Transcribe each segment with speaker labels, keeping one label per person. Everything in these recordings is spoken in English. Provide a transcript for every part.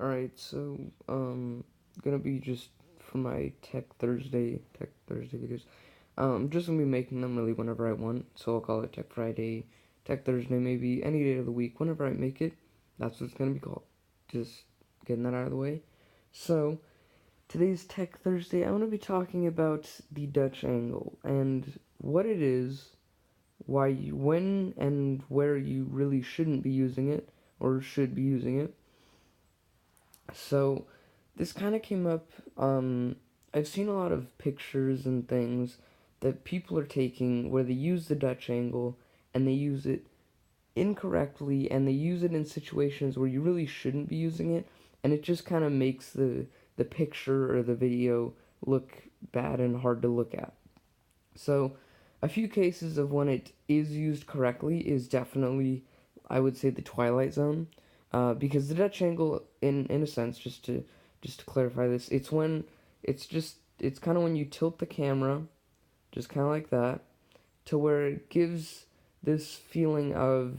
Speaker 1: Alright, so, gonna be just for my Tech Thursday videos. Just gonna be making them really whenever I want, so I'll call it Tech Friday, Tech Thursday, maybe any day of the week, whenever I make it, that's what it's gonna be called. Just getting that out of the way. So, today's Tech Thursday, I'm gonna be talking about the Dutch angle, and what it is, when and where you really shouldn't be using it, or should be using it. So, this kind of came up. I've seen a lot of pictures and things that people are taking where they use the Dutch angle and they use it incorrectly and they use it in situations where you really shouldn't be using it, and it just kind of makes the picture or the video look bad and hard to look at. So, a few cases of when it is used correctly is definitely, I would say, the Twilight Zone, because the Dutch angle, in a sense, just to clarify this, it's kind of when you tilt the camera, just kind of like that, to where it gives this feeling of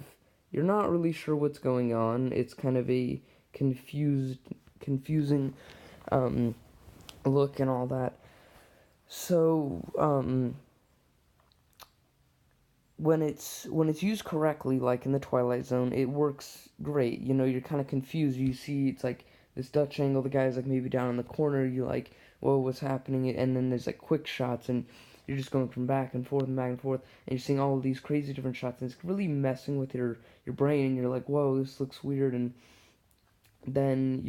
Speaker 1: you're not really sure what's going on. It's kind of a confusing look and all that. So, when it's used correctly, like in the Twilight Zone, it works great. You know, you're kind of confused. You see, it's like this Dutch angle. The guy's like maybe down in the corner. You're like, whoa, what's happening? And then there's like quick shots, and you're just going from back and forth and back and forth, and you're seeing all of these crazy different shots, and it's really messing with your brain. And you're like, whoa, this looks weird. And then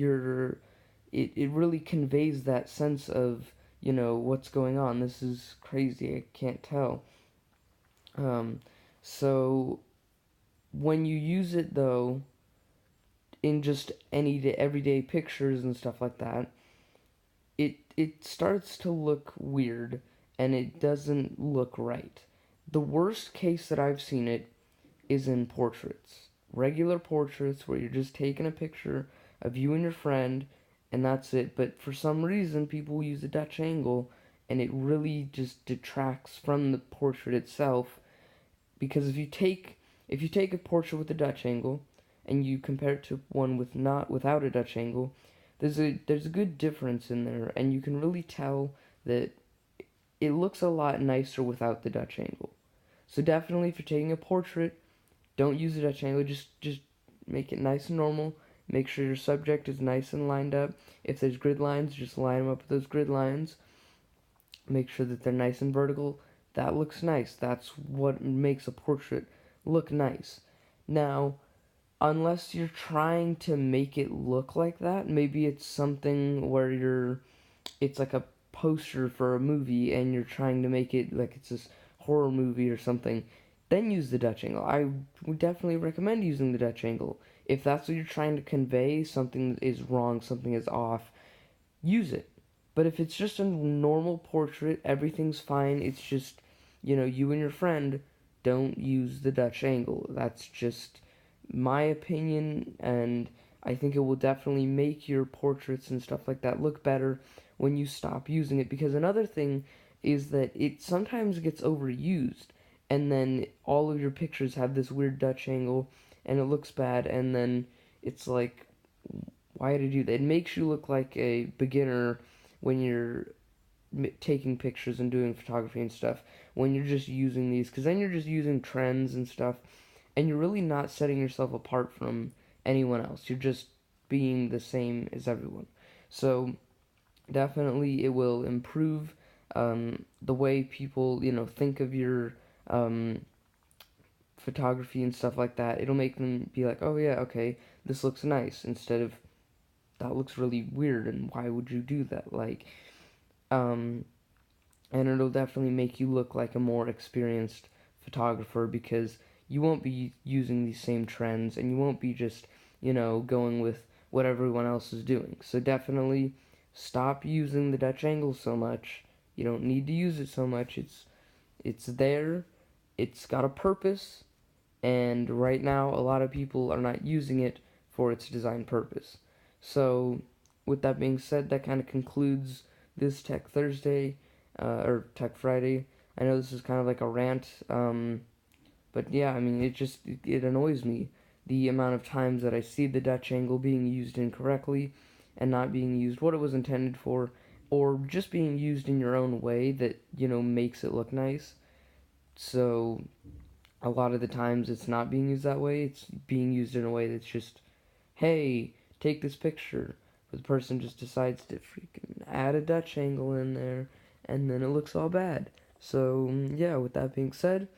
Speaker 1: it really conveys that sense of, what's going on. This is crazy. I can't tell. Um, so when you use it though in just everyday pictures and stuff like that, it starts to look weird and it doesn't look right. The worst case that I've seen it is in portraits. Regular portraits where you're just taking a picture of you and your friend and that's it. But for some reason people use a Dutch angle and it really just detracts from the portrait itself, because if you take a portrait with a Dutch angle and you compare it to one without a Dutch angle, there's a good difference in there, and you can really tell that it looks a lot nicer without the Dutch angle. So definitely, if you're taking a portrait, don't use the Dutch angle. Just make it nice and normal. Make sure your subject is nice and lined up. If there's grid lines, just line them up with those grid lines. Make sure that they're nice and vertical. That looks nice. That's what makes a portrait look nice. Now, unless you're trying to make it look like that, maybe it's something where it's like a poster for a movie and you're trying to make it like it's this horror movie or something, then use the Dutch angle. I would definitely recommend using the Dutch angle. If that's what you're trying to convey, something is wrong, something is off, use it. But if it's just a normal portrait, everything's fine. It's just, you and your friend, don't use the Dutch angle. That's just my opinion, and I think it will definitely make your portraits and stuff like that look better when you stop using it. Because another thing is that it sometimes gets overused, and then all of your pictures have this weird Dutch angle, and it looks bad, and then it's like, why did you do that? It makes you look like a beginner when you're taking pictures and doing photography and stuff, when you're just using these, because then you're just using trends and stuff, and you're really not setting yourself apart from anyone else. You're just being the same as everyone. So definitely it will improve the way people, think of your photography and stuff like that. It'll make them be like, oh yeah, okay, this looks nice, instead of that looks really weird and why would you do that? Like, um, and it'll definitely make you look like a more experienced photographer, because you won't be using these same trends and you won't be just, going with what everyone else is doing. So definitely stop using the Dutch angle so much. You don't need to use it so much. It's there. It's got a purpose, and right now a lot of people are not using it for its design purpose. So, with that being said, that kind of concludes this Tech Thursday, or Tech Friday. I know this is kind of like a rant, but yeah, I mean, it annoys me the amount of times that I see the Dutch angle being used incorrectly and not being used what it was intended for, or just being used in your own way that, makes it look nice. So a lot of the times it's not being used that way. It's being used in a way that's just, hey, take this picture. But the person just decides to freaking add a Dutch angle in there, and then it looks all bad. So, yeah, with that being said,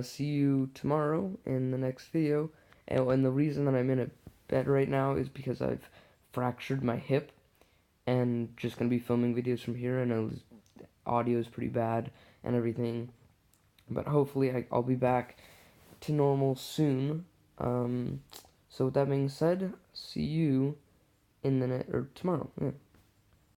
Speaker 1: see you tomorrow in the next video. And the reason that I'm in a bed right now is because I've fractured my hip and just going to be filming videos from here, and audio is pretty bad and everything. But hopefully I'll be back to normal soon. So with that being said, see you in the or tomorrow. Yeah.